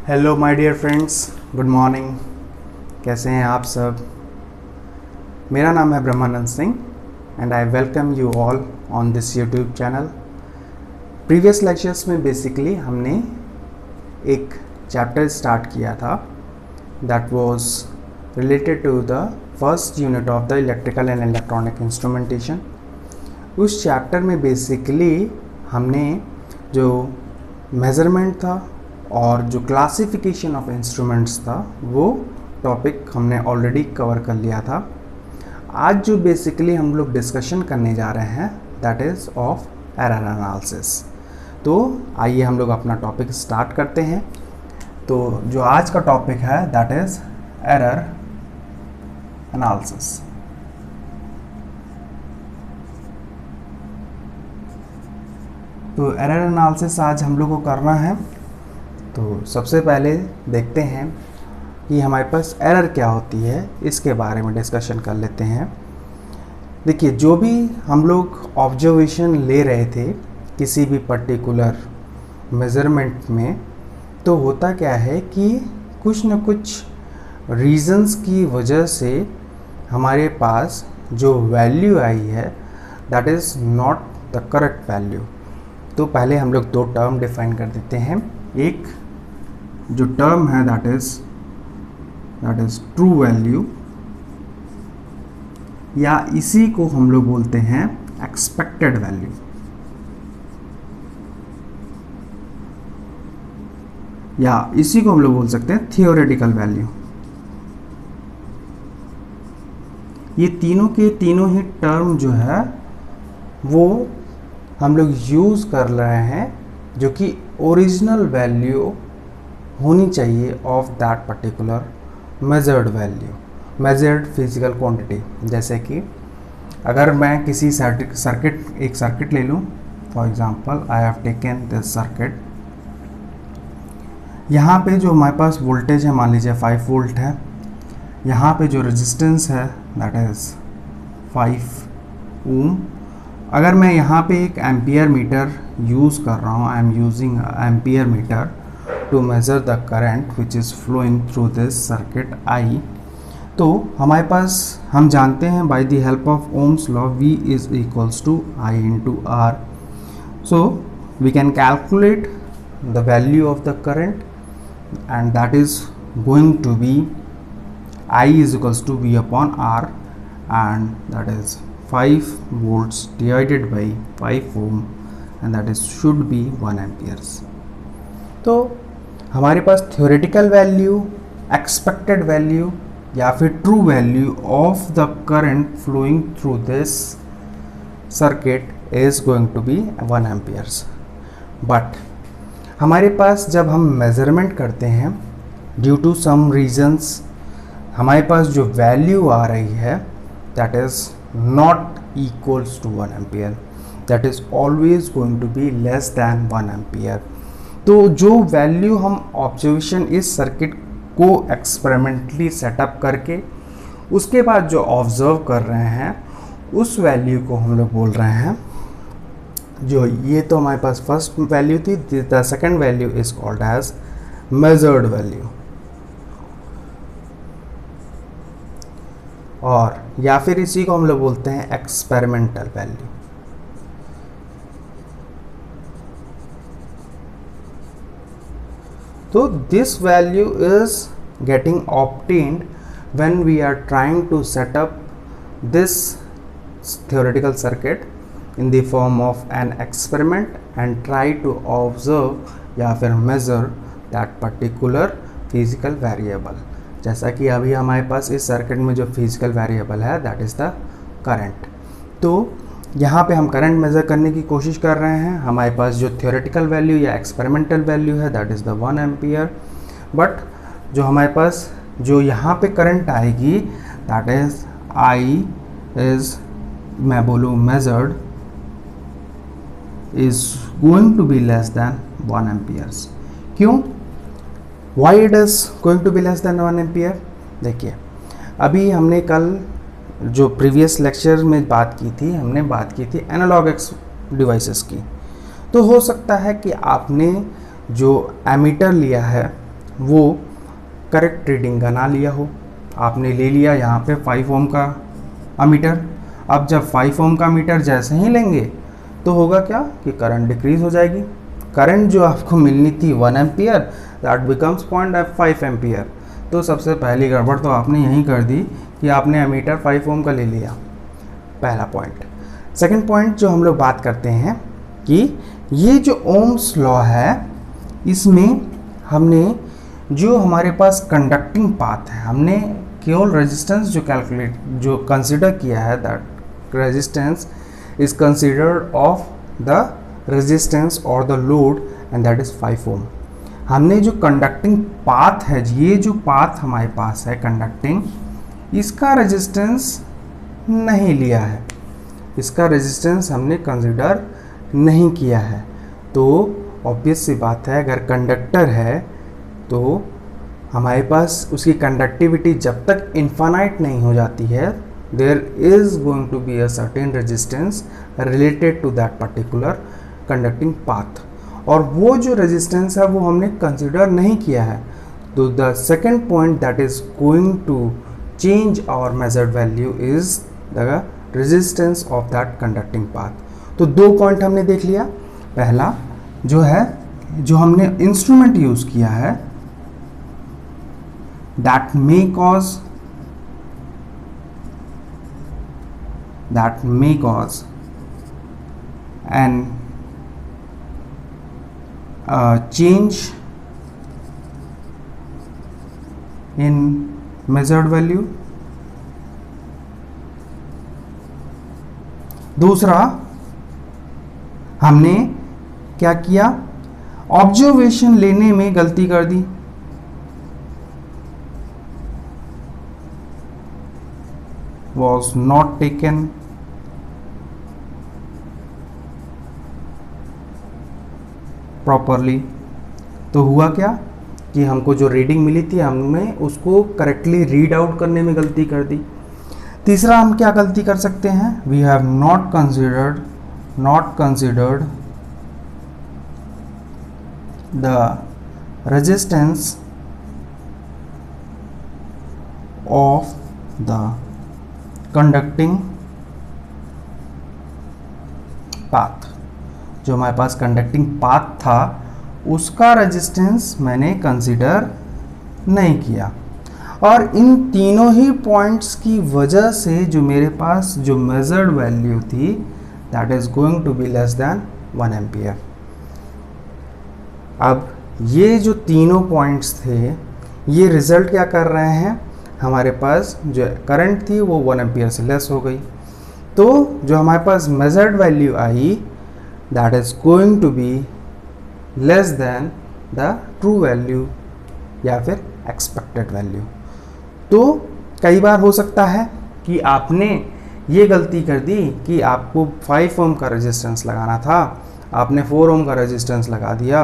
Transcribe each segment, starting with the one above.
Hello my dear friends, good morning. कैसे हैं आप सब? मेरा नाम है Brahmanand Singh and I welcome you all on this YouTube channel. Previous lectures में बेसिकली हमने एक चैप्टर स्टार्ट किया था that was related to the first unit of the electrical and electronic instrumentation. उस चैप्टर में बेसिकली हमने जो मेज़रमेंट था और जो क्लासिफिकेशन ऑफ इंस्ट्रूमेंट्स था वो टॉपिक हमने ऑलरेडी कवर कर लिया था। आज जो बेसिकली हम लोग डिस्कशन करने जा रहे हैं that is of error analysis. तो आइए हम लोग अपना टॉपिक स्टार्ट करते हैं। तो जो आज का टॉपिक है दैट इज़ एरर एनालिसिस। तो एरर एनालिसिस आज हम लोग को करना है। तो सबसे पहले देखते हैं कि हमारे पास एरर क्या होती है, इसके बारे में डिस्कशन कर लेते हैं। देखिए, जो भी हम लोग ऑब्जर्वेशन ले रहे थे किसी भी पर्टिकुलर मेज़रमेंट में, तो होता क्या है कि कुछ न कुछ रीजंस की वजह से हमारे पास जो वैल्यू आई है that is not the correct value. तो पहले हम लोग दो टर्म डिफाइन कर देते हैं। एक जो टर्म है दैट इज ट्रू वैल्यू, या इसी को हम लोग बोलते हैं एक्सपेक्टेड वैल्यू। या इसी को हम लोग बोल सकते हैं थियोरेटिकल वैल्यू। ये तीनों के तीनों ही टर्म जो है वो हम लोग यूज़ कर रहे हैं जो कि ओरिजिनल वैल्यू होनी चाहिए of that particular measured value, measured physical quantity. जैसे कि अगर मैं किसी एक सर्किट ले लूँ, for example I have taken this circuit. यहाँ पे जो हमारे पास वोल्टेज है मान लीजिए 5 वोल्ट है। यहाँ पे जो रेजिस्टेंस है दैट इज़ 5 ओम। अगर मैं यहाँ पे एक एम्पियर मीटर यूज़ कर रहा हूँ, I am using ampere meter to measure the current which is flowing through this circuit I, तो हमारे पास हम जानते हैं by the help of Ohm's law V is equals to I into R. So we can calculate the value of the current and that is going to be I is equals to V upon R, and that is 5 volts divided by 5 ohm and that is should be 1 amperes. तो हमारे पास theoretical value, expected value या फिर true value of the current flowing through this circuit is going to be 1 amperes. But हमारे पास जब हम measurement करते हैं ड्यू टू सम रीजंस हमारे पास जो वैल्यू आ रही है that is not equals to 1 ampere, that is always going to be less than 1 ampere. तो जो वैल्यू हम ऑब्जर्वेशन इस सर्किट को एक्सपेरिमेंटली सेटअप करके उसके बाद जो ऑब्जर्व कर रहे हैं उस वैल्यू को हम लोग बोल रहे हैं, जो ये तो हमारे पास फर्स्ट वैल्यू थी, the second value is called as measured value, और या फिर इसी को हम लोग बोलते हैं experimental value. So this value is getting obtained when we are trying to set up this theoretical circuit in the form of an experiment and try to observe या फिर measure that particular physical variable। जैसा कि अभी हमारे पास इस circuit में जो physical variable है that is the current। तो यहाँ पे हम करंट मेज़र करने की कोशिश कर रहे हैं। हमारे पास जो थियोरेटिकल वैल्यू या एक्सपेरिमेंटल वैल्यू है that is the 1 ampere. But जो हमारे पास जो यहाँ पे करंट आएगी दैट इज़ आई इज़, मैं बोलूँ measured, is going to be less than 1 amperes. क्यों? Why it is going to be less than 1 ampere? देखिए, अभी हमने कल जो प्रीवियस लेक्चर में बात की थी, हमने बात की थी एनालॉग डिवाइसेस की। तो हो सकता है कि आपने जो एमीटर लिया है वो करेक्ट रीडिंग का ना लिया हो। आपने ले लिया यहाँ पे 5 ओम का अमीटर। अब जब 5 ओम का मीटर जैसे ही लेंगे तो होगा क्या कि करंट डिक्रीज हो जाएगी। करंट जो आपको मिलनी थी 1 एम्पियर दैट बिकम्स 0.5 एम्पियर। तो सबसे पहली गड़बड़ तो आपने यही कर दी कि आपने अमीटर 5 ओम का ले लिया, पहला पॉइंट। सेकंड पॉइंट जो हम लोग बात करते हैं कि ये जो ओम्स लॉ है इसमें हमने जो हमारे पास कंडक्टिंग पाथ है, हमने केवल रेजिस्टेंस जो कंसिडर किया है, that resistance is considered of the resistance और the load and that is 5 ohm. हमने जो कंडक्टिंग पाथ है, ये जो पाथ हमारे पास है कंडक्टिंग, इसका रेजिस्टेंस नहीं लिया है, इसका रेजिस्टेंस हमने कंसिडर नहीं किया है। तो ऑब्वियस सी बात है, अगर कंडक्टर है तो हमारे पास उसकी कंडक्टिविटी जब तक इन्फानाइट नहीं हो जाती है, there is going to be a certain resistance related to that particular conducting path, और वो जो रेजिस्टेंस है वो हमने कंसिडर नहीं किया है। तो the second point that is going to change our measured value is the resistance of that conducting path. तो 2 पॉइंट हमने देख लिया। पहला जो है, जो हमने इंस्ट्रूमेंट यूज किया है, that may cause an change in measured value। दूसरा हमने क्या किया, ऑब्जर्वेशन लेने में गलती कर दी। was not taken properly। तो हुआ क्या कि हमको जो रीडिंग मिली थी हमने उसको करेक्टली रीड आउट करने में गलती कर दी। तीसरा हम क्या गलती कर सकते हैं, we have not considered the resistance of the conducting path. जो हमारे पास कंडक्टिंग पाथ था उसका रेजिस्टेंस मैंने कंसिडर नहीं किया, और इन तीनों ही पॉइंट्स की वजह से जो मेरे पास जो मेजर्ड वैल्यू थी that is going to be less than 1 ampere. अब ये जो तीनों पॉइंट्स थे ये रिजल्ट क्या कर रहे हैं, हमारे पास जो करंट थी वो 1 एम्पियर से लेस हो गई। तो जो हमारे पास मेजर्ड वैल्यू आई that is going to be less than the true value या फिर एक्सपेक्टेड वैल्यू। तो कई बार हो सकता है कि आपने ये गलती कर दी कि आपको 5 ओम का रेजिस्टेंस लगाना था, आपने 4 ओम का रेजिस्टेंस लगा दिया,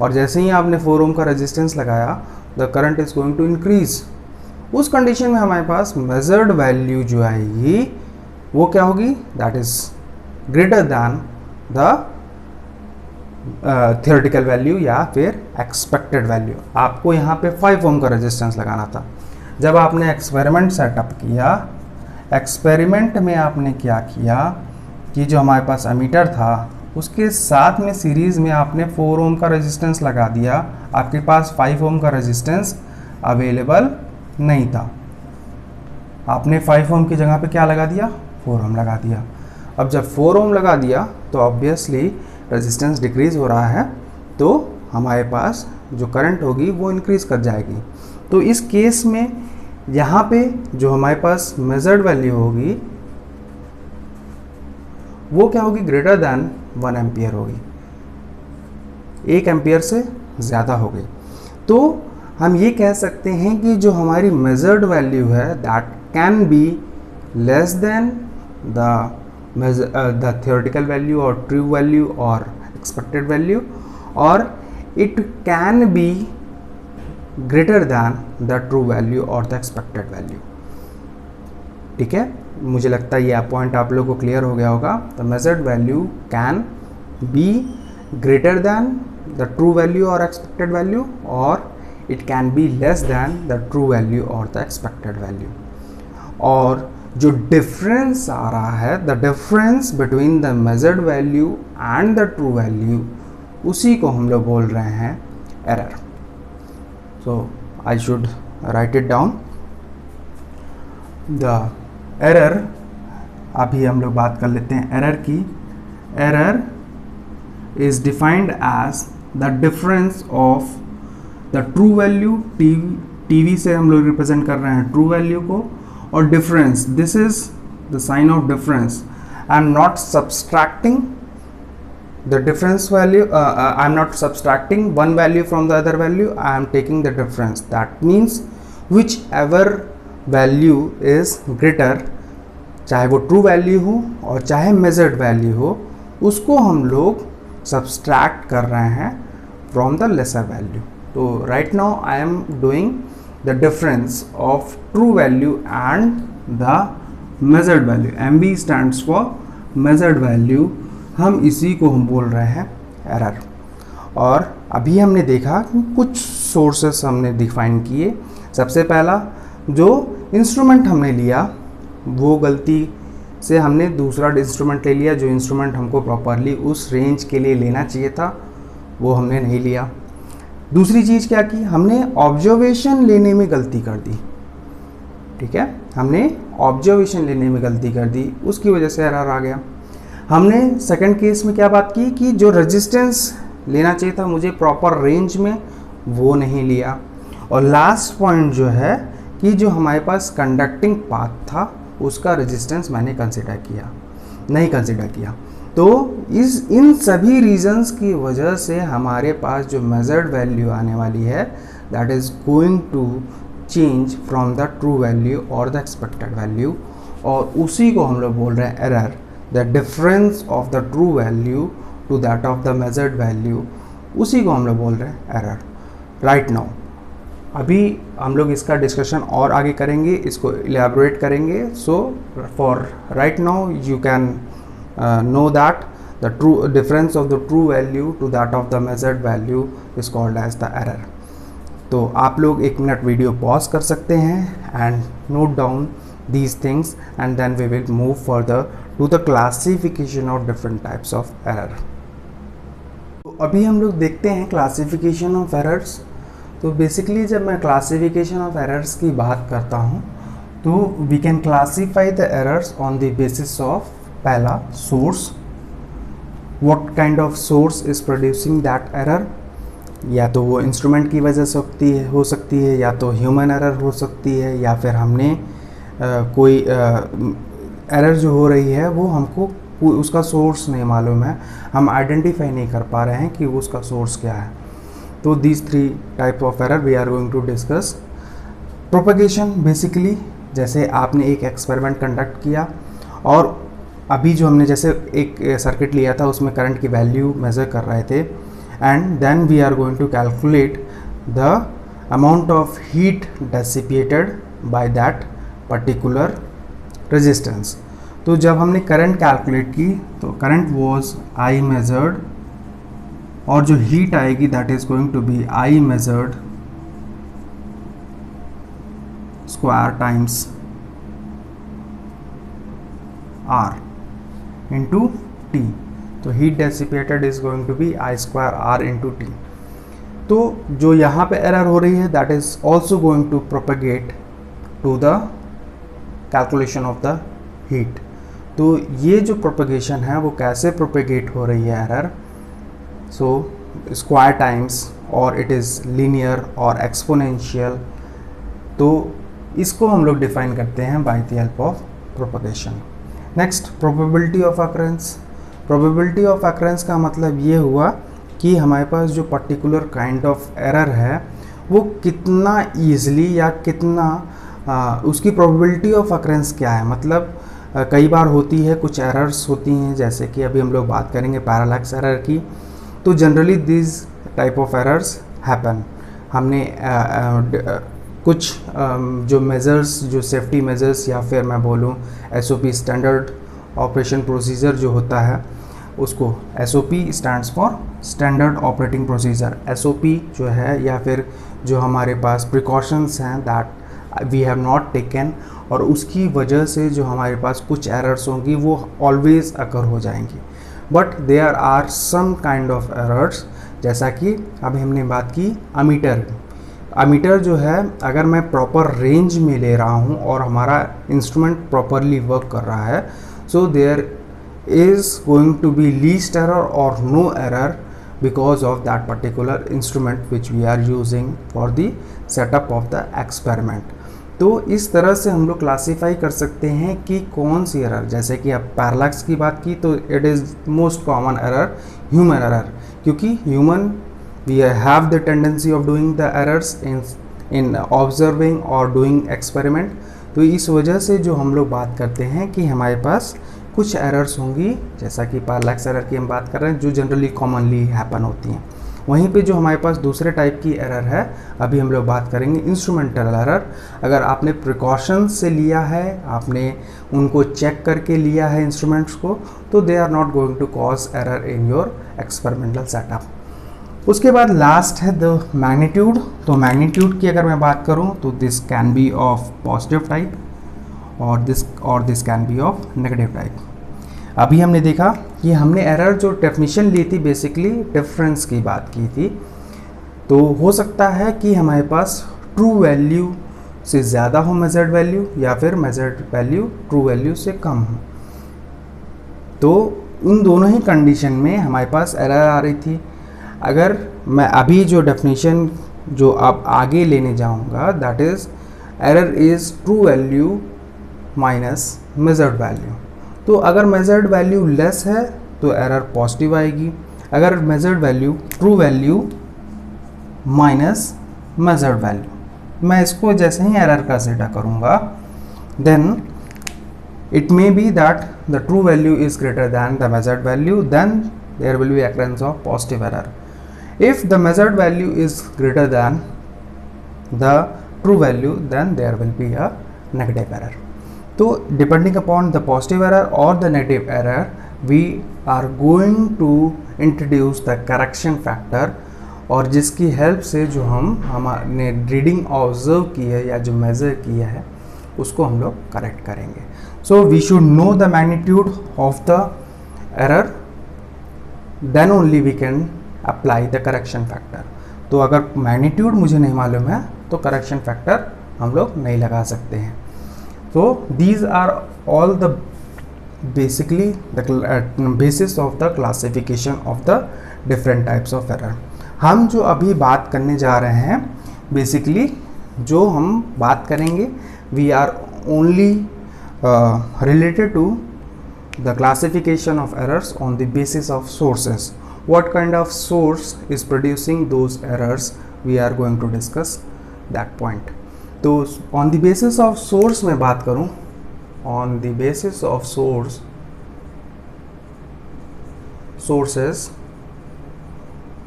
और जैसे ही आपने 4 ओम का रेजिस्टेंस लगाया the current is going to increase. उस कंडीशन में हमारे पास मेजर्ड वैल्यू जो आएगी वो क्या होगी, that is greater than the theoretical value या फिर एक्सपेक्टेड वैल्यू। आपको यहाँ पे 5 ओम का रेजिस्टेंस लगाना था। जब आपने एक्सपेरिमेंट सेटअप किया, एक्सपेरिमेंट में आपने क्या किया कि जो हमारे पास एमीटर था उसके साथ में सीरीज़ में आपने 4 ओम का रेजिस्टेंस लगा दिया, आपके पास 5 ओम का रेजिस्टेंस अवेलेबल नहीं था। आपने 5 ओम की जगह पे क्या लगा दिया, 4 ओम लगा दिया। अब जब 4 ओम लगा दिया तो ऑब्वियसली रेजिस्टेंस डिक्रीज़ हो रहा है, तो हमारे पास जो करंट होगी वो इंक्रीज कर जाएगी। तो इस केस में यहाँ पे जो हमारे पास मेजर्ड वैल्यू होगी वो क्या होगी, ग्रेटर दैन 1 एम्पियर होगी, 1 एम्पियर से ज़्यादा हो गई। तो हम ये कह सकते हैं कि जो हमारी मेजर्ड वैल्यू है that can be less than the theoretical value or true value or expected value, or it can be greater than the true value or the expected value। ठीक है, मुझे लगता है ये पॉइंट आप लोगों को क्लियर हो गया होगा। The measured value can be greater than the true value और एक्सपेक्टेड वैल्यू, और it can B less then the true value और द एक्सपेक्टेड वैल्यू। और जो डिफरेंस आ रहा है, the difference between the measured value and the true value, उसी को हम लोग बोल रहे हैं error. So I should write it down. The error, अभी हम लोग बात कर लेते हैं एरर की। Error is defined as the difference of the true value, TV से हम लोग रिप्रेजेंट कर रहे हैं ट्रू वैल्यू को, और difference, this is the sign of difference. I am not subtracting the difference value, I am not subtracting one value from the other value, I am taking the difference. That means whichever value is greater, चाहे वो true value हो और चाहे measured value हो, उसको हम लोग subtract कर रहे हैं from the lesser value. तो right now I am doing the difference of true value and the measured value. MV stands for measured value. हम इसी को हम बोल रहे हैं एरर। और अभी हमने देखा कि कुछ सोर्सेस हमने डिफाइन किए। सबसे पहला, जो इंस्ट्रूमेंट हमने लिया वो गलती से हमने दूसरा इंस्ट्रूमेंट ले लिया, जो इंस्ट्रूमेंट हमको प्रॉपरली उस रेंज के लिए लेना चाहिए था वो हमने नहीं लिया। दूसरी चीज़ क्या की, हमने ऑब्जर्वेशन लेने में गलती कर दी। ठीक है, हमने ऑब्जर्वेशन लेने में गलती कर दी, उसकी वजह से एरर आ गया। हमने सेकंड केस में क्या बात की कि जो रेजिस्टेंस लेना चाहिए था मुझे प्रॉपर रेंज में, वो नहीं लिया। और लास्ट पॉइंट जो है कि जो हमारे पास कंडक्टिंग पाथ था उसका रेजिस्टेंस मैंने नहीं कंसिडर किया। तो इन सभी रीजंस की वजह से हमारे पास जो मेजर्ड वैल्यू आने वाली है, that is going to change from the true value और द एक्सपेक्टेड वैल्यू, और उसी को हम लोग बोल रहे हैं error. The difference of the true value to that of the measured value, उसी को हम लोग बोल रहे हैं एरर। राइट नाउ अभी हम लोग इसका डिस्कशन और आगे करेंगे, इसको इलेबोरेट करेंगे। So for right now you can know that the true difference of the true value to that of the measured value is called as the error. तो आप लोग 1 मिनट वीडियो पॉज कर सकते हैं and note down these things, and then we will move further to the classification of different types of error. तो अभी हम लोग देखते हैं classification of errors। तो basically जब मैं classification of errors की बात करता हूँ तो we can classify the errors on the basis of पहला source, what kind of source is producing that error, या तो वो इंस्ट्रूमेंट की वजह से हो सकती है, या तो ह्यूमन एरर हो सकती है, या फिर हमने कोई एरर जो हो रही है वो हमको उसका सोर्स नहीं मालूम है, हम आइडेंटिफाई नहीं कर पा रहे हैं कि उसका सोर्स क्या है। तो these 3 type of error we are going to discuss. Propagation, basically जैसे आपने एक एक्सपेरिमेंट कंडक्ट किया और अभी जो हमने जैसे एक सर्किट लिया था उसमें करंट की वैल्यू मेज़र कर रहे थे, and then we are going to calculate the amount of heat dissipated by that particular resistance. तो जब हमने करंट कैलकुलेट की तो करंट वाज आई मेजर्ड, और जो हीट आएगी that is going to be I measured square times R into T. तो heat dissipated is going to be I square R into T. तो जो यहाँ पे एरर हो रही है that is also going to propagate to the calculation of the heat. तो ये जो प्रोपेगेशन है वो कैसे प्रोपेगेट हो रही है एरर, सो स्क्वायर टाइम्स, और इट इज़ लीनियर और एक्सपोनेंशियल। तो इसको हम लोग डिफाइन करते हैं bye the help of propagation. Next, probability of occurrence. Probability of occurrence का मतलब ये हुआ कि हमारे पास जो पर्टिकुलर काइंड ऑफ एरर है वो कितना ईजली या कितना उसकी प्रोबेबिलिटी ऑफ अकरेंस क्या है। मतलब कई बार होती है, कुछ एरर्स होती हैं, जैसे कि अभी हम लोग बात करेंगे पैरालैक्स एरर की। तो generally this type of errors happen. हमने कुछ जो मेजर्स, जो सेफ्टी मेजर्स, या फिर मैं बोलूँ SOP स्टैंडर्ड ऑपरेशन प्रोसीजर जो होता है उसको, SOP stands for standard operating procedure. SOP जो है, या फिर जो हमारे पास प्रिकॉशंस हैं that we have not taken, और उसकी वजह से जो हमारे पास कुछ एरर्स होंगी वो ऑलवेज अकर हो जाएंगी। But there are some kind of errors, जैसा कि अभी हमने बात की अमीटर जो है, अगर मैं प्रॉपर रेंज में ले रहा हूँ और हमारा इंस्ट्रूमेंट प्रॉपरली वर्क कर रहा है, so there is going to be least error और no error because of that particular instrument which we are using for the setup of the experiment। तो इस तरह से हम लोग क्लासीफाई कर सकते हैं कि कौन सी एरर, जैसे कि अब पैरालैक्स की बात की तो it is most common error human error, क्योंकि human we have the tendency of doing the errors in observing और डूइंग एक्सपेरिमेंट। तो इस वजह से जो हम लोग बात करते हैं कि हमारे पास कुछ एरर्स होंगी, जैसा कि पैरालैक्स एरर की हम बात कर रहे हैं, जो जनरली कॉमनली हैपन होती हैं। वहीं पे जो हमारे पास दूसरे टाइप की एरर है, अभी हम लोग बात करेंगे इंस्ट्रूमेंटल एरर। अगर आपने प्रिकॉशंस से लिया है, आपने उनको चेक करके लिया है इंस्ट्रूमेंट्स को, तो they are not going to cause error in your experimental setup. उसके बाद लास्ट है द मैग्नीट्यूड। तो मैग्नीट्यूड की अगर मैं बात करूँ तो this can be of positive type और this can be of negative type. अभी हमने देखा कि हमने एरर जो डेफिनेशन ली थी बेसिकली डिफरेंस की बात की थी, तो हो सकता है कि हमारे पास ट्रू वैल्यू से ज़्यादा हो मेजर्ड वैल्यू, या फिर मेजर्ड वैल्यू ट्रू वैल्यू से कम हो। तो उन दोनों ही कंडीशन में हमारे पास एरर आ रही थी। अगर मैं अभी जो डेफिनेशन जो अब आगे लेने जाऊंगा, that is error is true value minus measured value. तो अगर मेजर्ड वैल्यू लेस है तो एरर पॉजिटिव आएगी, अगर measured value true value minus measured value, मैं इसको जैसे ही एरर का सेटा करूँगा, then it may be that the true value is greater than the measured value, then there will be occurrence of positive error. If the measured value is greater than the true value, then there will be a negative error. तो depending upon the positive error और the negative error, we are going to introduce the correction factor, और जिसकी help से जो हमने reading observe की है या जो मेज़र किया है उसको हम लोग करेक्ट करेंगे। So we should know the magnitude of the error, then only we can apply the correction factor. तो अगर मैग्नीट्यूड मुझे नहीं मालूम है तो करेक्शन फैक्टर हम लोग नहीं लगा सकते हैं। So these are all the basically the basis of the classification of the different types of error। हम जो अभी बात करने जा रहे हैं, बेसिकली जो हम बात करेंगे, we are only related to the classification of errors on the basis of sources। What kind of source is producing those errors, we are going to discuss that point। तो on the basis of source में बात करूं, on the basis of sources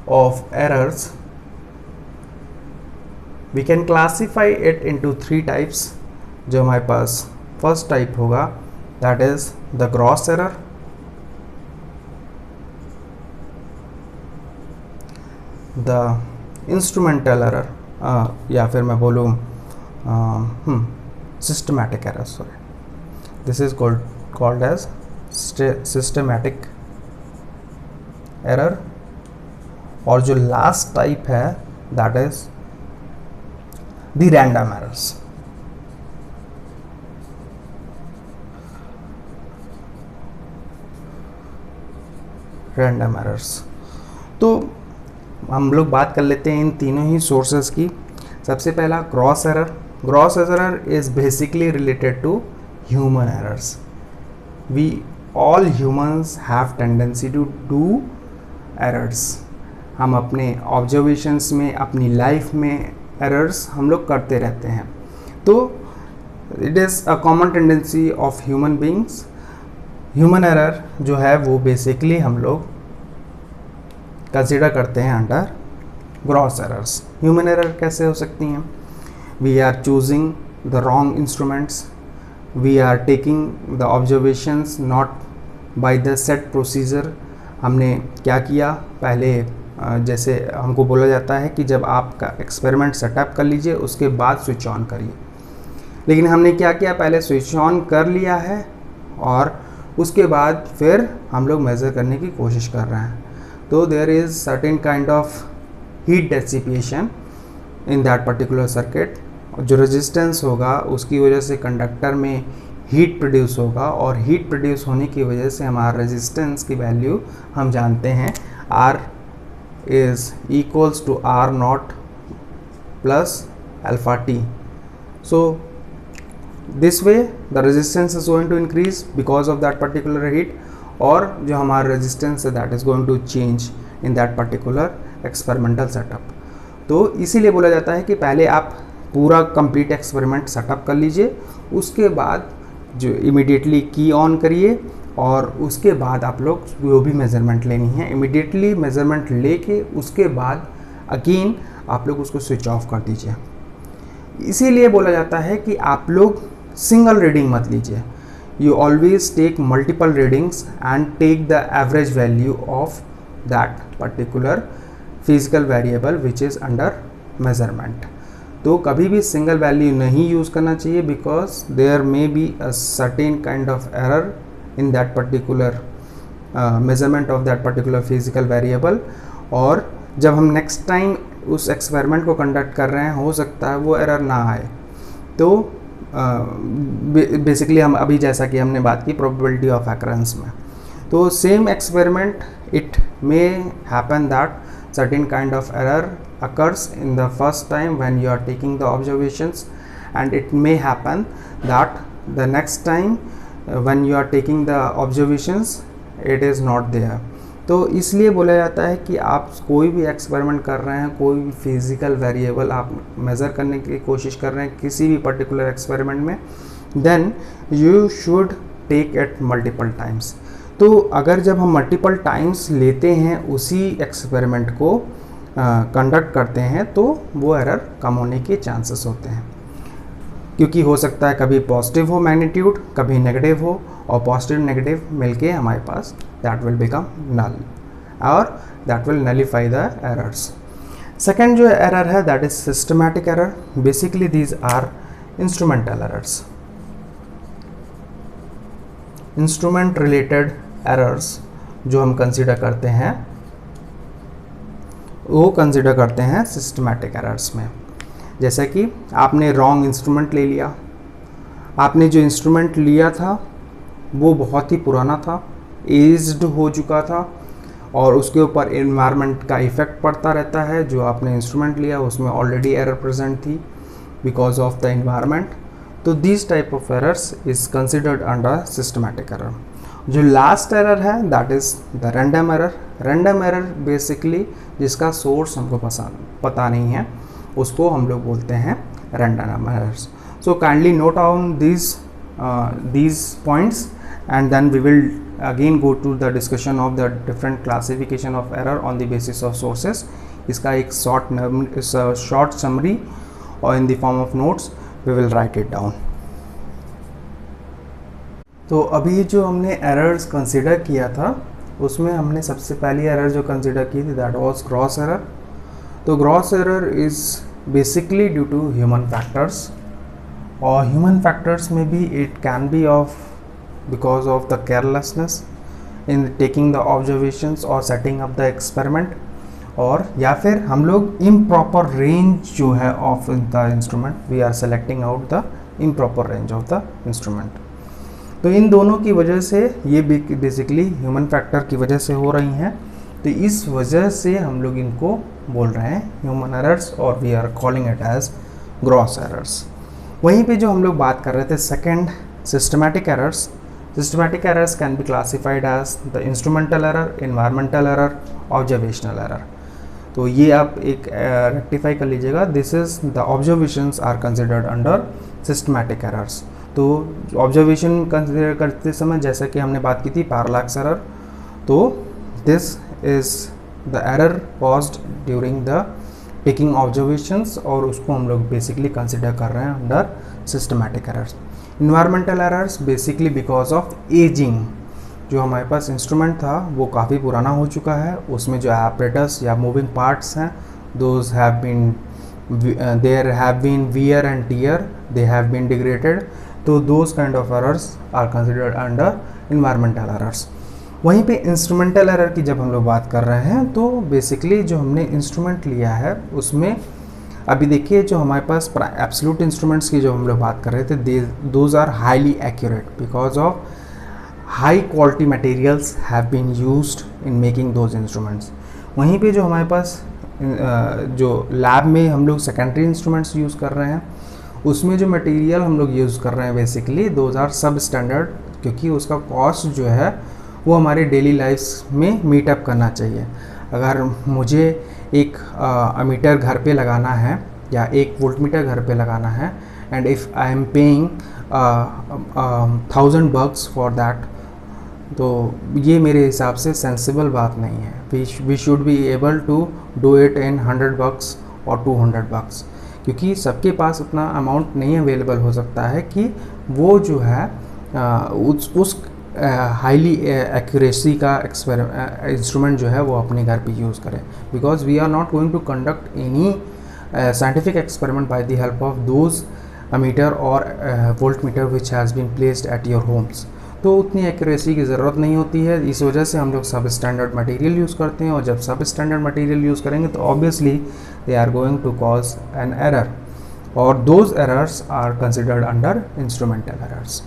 of errors, we can classify it into 3 types. जो हमारे पास first type होगा, that is the gross error, the instrumental error, या फिर मैं बोलूँ systematic error, sorry, this is called as systematic error। और जो लास्ट टाइप है, that is the random errors। random errors। तो हम लोग बात कर लेते हैं इन तीनों ही सोर्सेस की। सबसे पहला gross error. Gross error is basically related to human errors। We all humans have tendency to do errors। हम अपने observations में, अपनी life में errors हम लोग करते रहते हैं। तो it is a common tendency of human beings। Human error जो है वो basically हम लोग consider करते हैं under gross errors। Human error कैसे हो सकती हैं? We are choosing the wrong instruments, we are taking the observations not by the set procedure। हमने क्या किया, पहले जैसे हमको बोला जाता है कि जब आपका एक्सपेरिमेंट सेटअप कर लीजिए उसके बाद स्विच ऑन करिए, लेकिन हमने क्या किया, पहले स्विच ऑन कर लिया है और उसके बाद फिर हम लोग मेज़र करने की कोशिश कर रहे हैं। तो there is certain kind of heat dissipation in that particular circuit. जो रेजिस्टेंस होगा उसकी वजह से कंडक्टर में हीट प्रोड्यूस होगा और हीट प्रोड्यूस होने की वजह से हमारा रेजिस्टेंस की वैल्यू हम जानते हैं R is equals to R naught plus alpha T. So this way the resistance is going to increase because of that particular heat, और जो हमारा resistance है that is going to change in that particular experimental setup। तो इसीलिए बोला जाता है कि पहले आप पूरा कंप्लीट एक्सपेरिमेंट सेटअप कर लीजिए, उसके बाद जो इमीडिएटली की ऑन करिए और उसके बाद आप लोग जो भी मेज़रमेंट लेनी है इमीडिएटली मेज़रमेंट लेके उसके बाद अगेन आप लोग उसको स्विच ऑफ कर दीजिए। इसीलिए बोला जाता है कि आप लोग सिंगल रीडिंग मत लीजिए, you always take multiple readings and take the average value of that particular physical variable which is under measurement. तो कभी भी सिंगल वैल्यू नहीं यूज़ करना चाहिए because there may be a certain kind of error in that particular measurement of that particular physical variable, और जब हम next time उस एक्सपेरिमेंट को कंडक्ट कर रहे हैं हो सकता है वो एरर ना आए। तो बेसिकली हम अभी जैसा कि हमने बात की प्रोबेबिलिटी ऑफ अकरेंस में, तो same experiment it may happen that certain kind of error occurs in the first time when you are taking the observations, and it may happen that the next time when you are taking the observations it is not there। तो इसलिए बोला जाता है कि आप कोई भी experiment कर रहे हैं, कोई भी फिजिकल वेरिएबल आप मेज़र करने की कोशिश कर रहे हैं किसी भी पर्टिकुलर एक्सपेरिमेंट में, then you should take it multiple times. तो अगर जब हम मल्टीपल टाइम्स लेते हैं उसी एक्सपेरिमेंट को कंडक्ट करते हैं तो वो एरर कम होने के चांसेस होते हैं, क्योंकि हो सकता है कभी पॉजिटिव हो मैग्नीट्यूड, कभी नेगेटिव हो, और पॉजिटिव नेगेटिव मिलके हमारे पास दैट विल बिकम नल और that will nullify the errors. Second जो एरर है that is systematic error. Basically these are instrumental errors. Instrument related errors जो हम कंसिडर करते हैं वो कंसिडर करते हैं सिस्टमैटिक एरर्स में। जैसे कि आपने रॉन्ग इंस्ट्रूमेंट ले लिया, आपने जो इंस्ट्रूमेंट लिया था वो बहुत ही पुराना था, एज्ड हो चुका था, और उसके ऊपर एनवायरनमेंट का इफ़ेक्ट पड़ता रहता है। जो आपने इंस्ट्रूमेंट लिया उसमें ऑलरेडी एरर प्रेजेंट थी बिकॉज ऑफ द एनवायरनमेंट। तो this type of errors is considered under systematic error. जो लास्ट एरर है that is the random error. Random error basically जिसका सोर्स हमको पता नहीं है उसको हम लोग बोलते हैं random errors. So kindly note down these points and then we will again go to the discussion of the different classification of error on the basis of sources। इसका एक short summary or in the form of notes we will write it down। तो अभी जो हमने errors consider किया था उसमें हमने सबसे पहली एरर जो कंसिडर की थी दैट वाज ग्रॉस एरर। तो gross error is basically due to human factors, और ह्यूमन फैक्टर्स में भी it can be of because of the carelessness in taking the observations और सेटिंग अप द एक्सपेरिमेंट, और या फिर हम लोग इम्प्रॉपर रेंज जो है of the instrument, we are selecting out the improper range of the instrument. तो इन दोनों की वजह से ये बेसिकली ह्यूमन फैक्टर की वजह से हो रही हैं। तो इस वजह से हम लोग इनको बोल रहे हैं ह्यूमन एरर्स, और we are calling it as gross errors. वहीं पे जो हम लोग बात कर रहे थे second systematic errors. Systematic errors can be classified as the instrumental error, environmental error, observational error. तो ये आप एक रेक्टिफाई कर लीजिएगा, this is the observations are considered under systematic errors. तो ऑब्जर्वेशन कंसिडर करते समय जैसा कि हमने बात की थी पैरालैक्स एरर, तो this is the error caused during the taking observations, और उसको हम लोग बेसिकली कंसिडर कर रहे हैं under systematic errors. Environmental errors basically because of ageing, जो हमारे पास इंस्ट्रूमेंट था वो काफ़ी पुराना हो चुका है, उसमें जो apparatus या मूविंग पार्ट्स हैं those have been there have been wear and tear, they have been degraded, तो those kind of errors are considered under environmental errors। वहीं पे इंस्ट्रूमेंटल एरर की जब हम लोग बात कर रहे हैं तो बेसिकली जो हमने इंस्ट्रूमेंट लिया है उसमें अभी देखिए जो हमारे पास एब्सोल्यूट इंस्ट्रूमेंट्स की जो हम लोग बात कर रहे थे those are highly accurate because of high quality materials have been used in making those instruments. वहीं पे जो हमारे पास जो लैब में हम लोग सेकेंडरी इंस्ट्रूमेंट्स यूज़ कर रहे हैं उसमें जो मटेरियल हम लोग यूज़ कर रहे हैं बेसिकली दोज आर सब स्टैंडर्ड, क्योंकि उसका कॉस्ट जो है वो हमारे डेली लाइफ्स में मीटअप करना चाहिए। अगर मुझे एक मीटर घर पे लगाना है या एक वोल्ट मीटर घर पे लगाना है and if I am paying $1000 for that, तो ये मेरे हिसाब से सेंसिबल बात नहीं है। We should be able to do it in $100 और $200, क्योंकि सबके पास उतना अमाउंट नहीं अवेलेबल हो सकता है कि वो जो है उस हाईली एक्यूरेसी का इंस्ट्रूमेंट जो है वो अपने घर पे यूज़ करें, because we are not going to conduct any scientific experiment by the help of those meter और volt meter which has been placed at your homes. तो उतनी एक्यूरेसी की ज़रूरत नहीं होती है, इस वजह से हम लोग सब स्टैंडर्ड मटेरियल यूज़ करते हैं, और जब सब स्टैंडर्ड मटेरियल यूज़ करेंगे तो obviously they are going to cause an error, और those errors are considered under instrumental errors.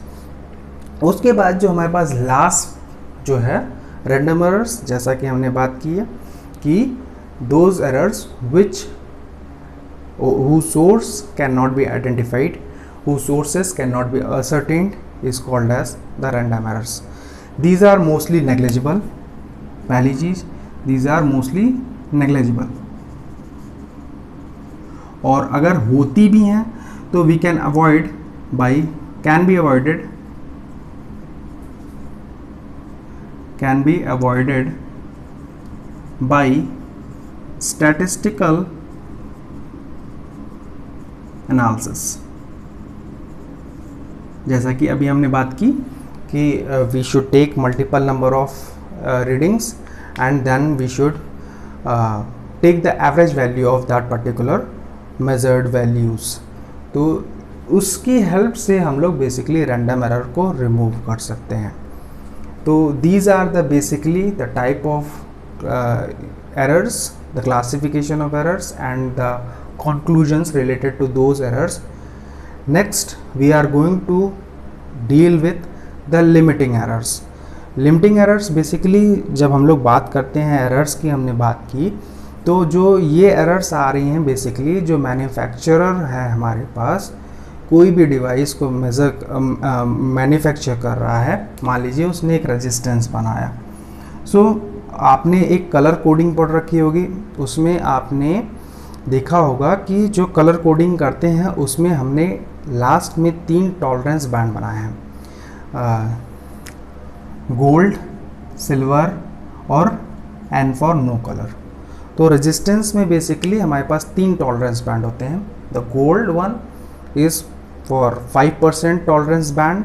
उसके बाद जो हमारे पास लास्ट जो है रैंडम एरर्स, जैसा कि हमने बात की है कि those errors which whose source cannot be identified, whose sources cannot be ascertained is called as the random errors. These are mostly negligible. पहली चीज़, these are mostly negligible, और अगर होती भी हैं तो we can avoid by can be avoided by statistical analysis. जैसा कि अभी हमने बात की कि we should take multiple number of readings and then we should take the average value of that particular measured values, तो उसकी हेल्प से हम लोग बेसिकली रैंडम एरर को रिमूव कर सकते हैं। तो these are the basically the type of errors, the classification of errors and the conclusions related to those errors. Next we are going to deal with the limiting errors. Limiting errors basically जब हम लोग बात करते हैं errors की, हमने बात की, तो जो ये errors आ रही हैं बेसिकली जो मैन्युफैक्चरर है हमारे पास कोई भी डिवाइस को मैन्युफैक्चर कर रहा है, मान लीजिए उसने एक रेजिस्टेंस बनाया, सो आपने एक कलर कोडिंग पढ़ रखी होगी, उसमें आपने देखा होगा कि जो कलर कोडिंग करते हैं उसमें हमने लास्ट में 3 टॉलरेंस बैंड बनाए हैं, गोल्ड, सिल्वर और एन फॉर नो कलर। तो रेजिस्टेंस में बेसिकली हमारे पास 3 टॉलरेंस बैंड होते हैं। The gold one is for 5% tolerance band,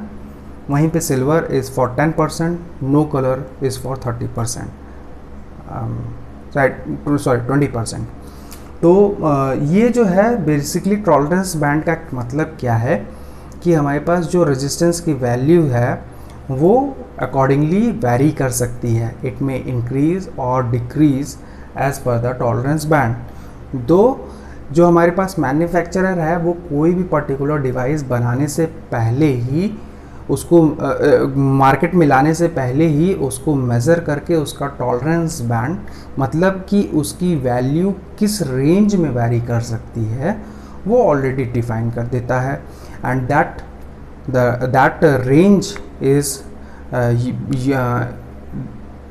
वहीं पे silver is for 10%, no colour is for 30%, sorry 20%। तो ये जो है बेसिकली टॉलरेंस बैंड का मतलब क्या है कि हमारे पास जो रेजिस्टेंस की वैल्यू है वो अकॉर्डिंगली वेरी कर सकती है, इट में इंक्रीज और decrease as per the tolerance band. दो जो हमारे पास मैन्युफैक्चरर है वो कोई भी पर्टिकुलर डिवाइस बनाने से पहले ही उसको मार्केट में लाने से पहले ही उसको मेज़र करके उसका टॉलरेंस बैंड, मतलब कि उसकी वैल्यू किस रेंज में वैरी कर सकती है, वो ऑलरेडी डिफाइन कर देता है, and that range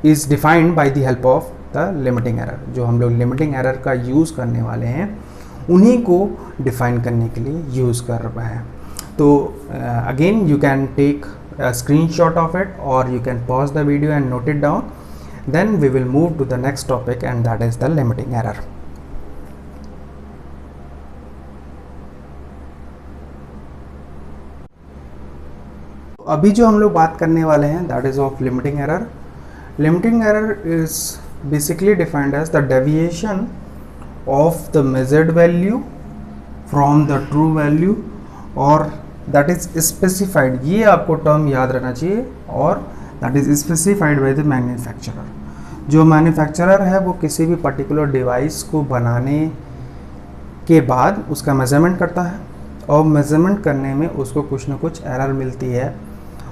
is defined by the help of the limiting error. जो हम लोग लिमिटिंग एरर का यूज़ करने वाले हैं उन्हीं को डिफाइन करने के लिए यूज़ कर रहे हैं। तो again you can take a screenshot of it or you can pause the video and note it down, then we will move to the next topic and that is the limiting error. अभी जो हम लोग बात करने वाले हैं that is of limiting error. Limiting error is basically defined as the deviation of the measured value from the true value और that is specified. ये आपको टर्म याद रखना चाहिए. और that is specified by the manufacturer. जो manufacturer है वो किसी भी पर्टिकुलर डिवाइस को बनाने के बाद उसका मेजरमेंट करता है और मेजरमेंट करने में उसको कुछ ना कुछ एरर मिलती है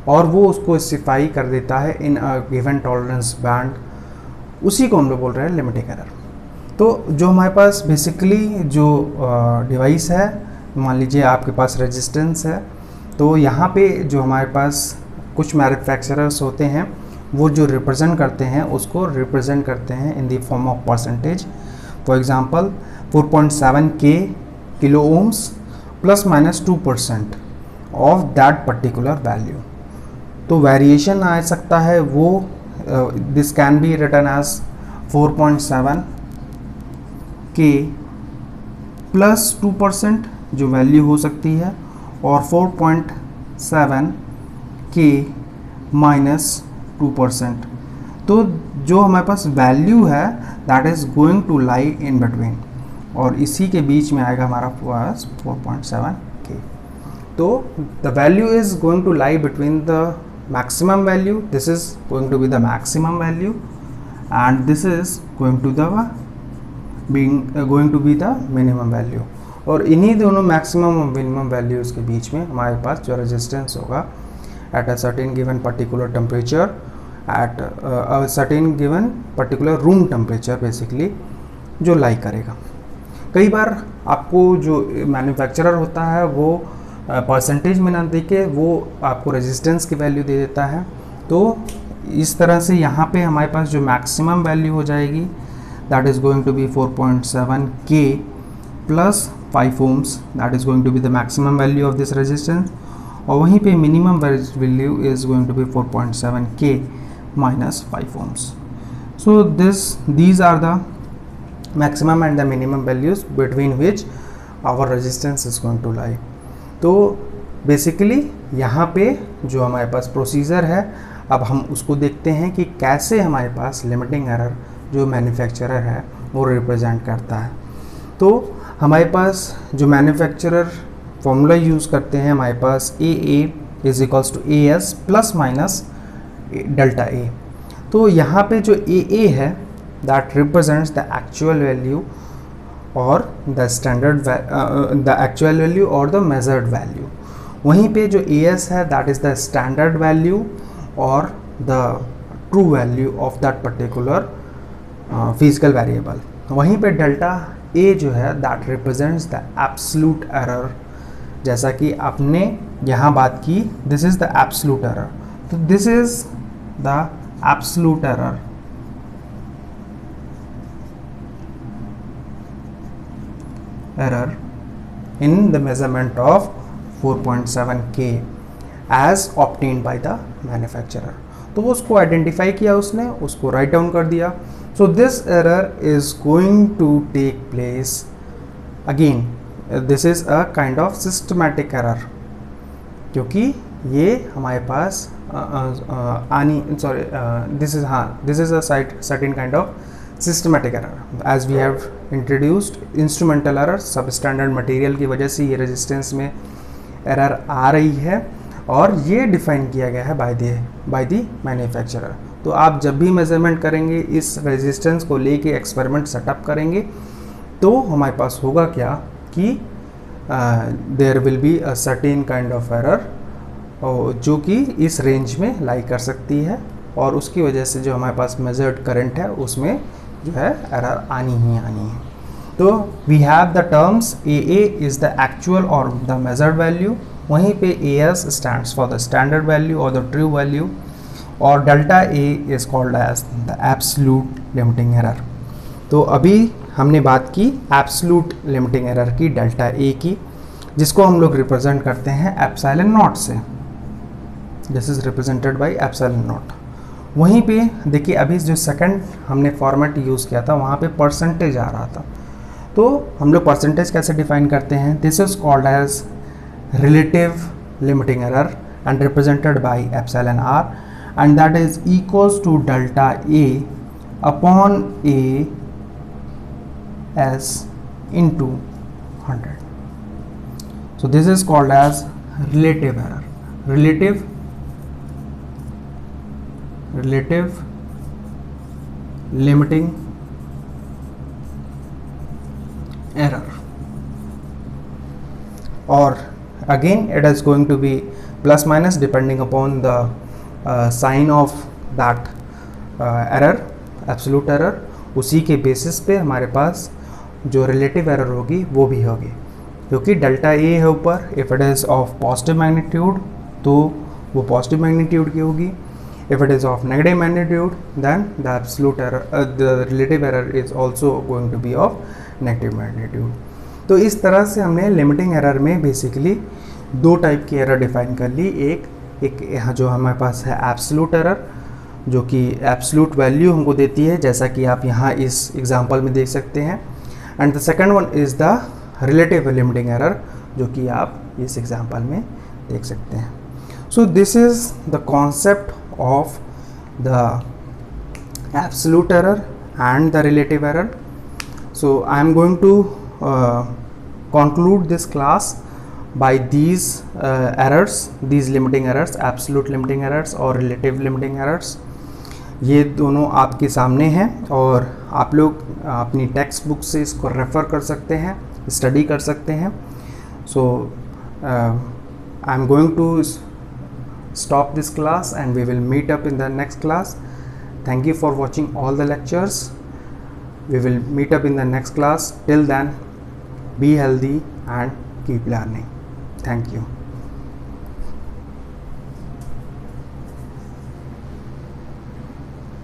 और वो उसको स्पेसिफाई कर देता है इन अ गिवन टॉलरेंस बैंड. उसी को हम लोग बोल रहे हैं लिमिटिंग एरर. तो जो हमारे पास बेसिकली जो डिवाइस है, मान लीजिए आपके पास रेजिस्टेंस है, तो यहाँ पे जो हमारे पास कुछ मैन्युफैक्चरर्स होते हैं वो जो रिप्रेजेंट करते हैं उसको रिप्रेजेंट करते हैं in the form of percentage. For example 4.7 kilo ohms plus minus 2% of that particular value. तो वेरिएशन आ सकता है वो this can be written as 4.7 K plus 2% जो वैल्यू हो सकती है और 4.7 के माइनस 2%. तो जो हमारे पास वैल्यू है that is going to lie in between और इसी के बीच में आएगा हमारा पास 4.7 के. तो the value is going to lie between the maximum value. This is going to be the maximum value and this is going to be the minimum value. और इन्हीं दोनों मैक्सिमम और मिनिमम वैल्यूज़ के बीच में हमारे पास जो resistance होगा at a certain given particular temperature at a certain given particular room temperature basically जो लाई करेगा. कई बार आपको जो मैन्युफैक्चरर होता है वो परसेंटेज में ना देके वो आपको रेजिस्टेंस की वैल्यू दे देता है. तो इस तरह से यहाँ पे हमारे पास जो मैक्सिमम वैल्यू हो जाएगी that is going to be 4.7 K plus 5 ohms. That is going to be the maximum value of this resistance. और वहीं पे minimum value is going to be 4.7 K minus 5 ohms. So these are the maximum and the minimum values between which our resistance is going to lie. तो basically यहाँ पे जो हमारे पास procedure है अब हम उसको देखते हैं कि कैसे हमारे पास लिमिटिंग एरर जो मैन्युफैक्चरर है वो रिप्रेजेंट करता है. तो हमारे पास जो मैन्युफैक्चरर फॉर्मूला यूज़ करते हैं हमारे पास AA is equals to AS plus minus delta A. तो यहाँ पे जो AA है that represents the actual value और the standard the actual value और द मेजर्ड वैल्यू. वहीं पे जो AS है that is the standard value और the true value of that particular physical variable. वहीं पे डेल्टा A जो है that represents the absolute error. जैसा कि आपने यहाँ बात की this is the absolute error. तो this is the absolute error. In the measurement of 4.7 K as obtained by the manufacturer. तो उसको आइडेंटिफाई किया उसने, उसको राइट डाउन कर दिया. So this error is going to take place again. This is a kind of systematic error क्योंकि ये हमारे पास this is a certain kind of systematic error. As we have introduced instrumental error, substandard material की वजह से ये resistance में error आ रही है और ये डिफाइन किया गया है बाय द मैन्युफैक्चरर. तो आप जब भी मेजरमेंट करेंगे इस रेजिस्टेंस को लेके एक्सपेरिमेंट सेटअप करेंगे तो हमारे पास होगा क्या कि there will be a certain kind of error जो कि इस रेंज में लाई कर सकती है और उसकी वजह से जो हमारे पास मेजर्ड करंट है उसमें जो है एरर आनी ही आनी है. तो we have the terms AA is the actual और द मेजर्ड वैल्यू. वहीं पे AS stands for the standard value और द ट्रू वैल्यू और delta A is called as the absolute limiting error. तो अभी हमने बात की एब्सोल्यूट लिमिटिंग एरर की डेल्टा A की, जिसको हम लोग रिप्रेजेंट करते हैं एप्सिलॉन नॉट से. This is represented by epsilon naught. वहीं पे देखिए अभी जो सेकंड हमने फॉर्मेट यूज़ किया था वहाँ पे परसेंटेज आ रहा था. तो हम लोग परसेंटेज कैसे डिफाइन करते हैं? This is called as relative limiting error and represented by epsilon r, and that is equals to delta A upon A S into 100. So this is called as relative error. Relative limiting error, or again it is going to be plus minus depending upon the sign of that error, absolute error. उसी के basis पे हमारे पास जो relative error होगी वो भी होगी, क्योंकि डेल्टा ए है ऊपर, if it is of positive magnitude तो वो पॉजिटिव मैग्नीट्यूड की होगी, if it is of negative magnitude then the absolute error the relative error is also going to be of negative magnitude. तो इस तरह से हमने लिमिटिंग एरर में बेसिकली दो टाइप की एरर डिफाइन कर ली। एक यहाँ जो हमारे पास है एब्सोल्यूट एरर, जो कि एब्सोल्यूट वैल्यू हमको देती है, जैसा कि आप यहाँ इस एग्जांपल में देख सकते हैं, and the second one is the relative limiting error, जो कि आप इस एग्जांपल में देख सकते हैं। So this is the concept of the absolute error and the relative error. So I am going to conclude this class by these errors, these limiting errors, absolute limiting errors और relative limiting errors. ये दोनों आपके सामने हैं और आप लोग अपनी टेक्स्ट बुक से इसको रेफ़र कर सकते हैं, स्टडी कर सकते हैं। So I am going to stop this class and we will meet up in the next class. Thank you for watching all the lectures. We will meet up in the next class. Till then, be healthy and keep learning. Thank you.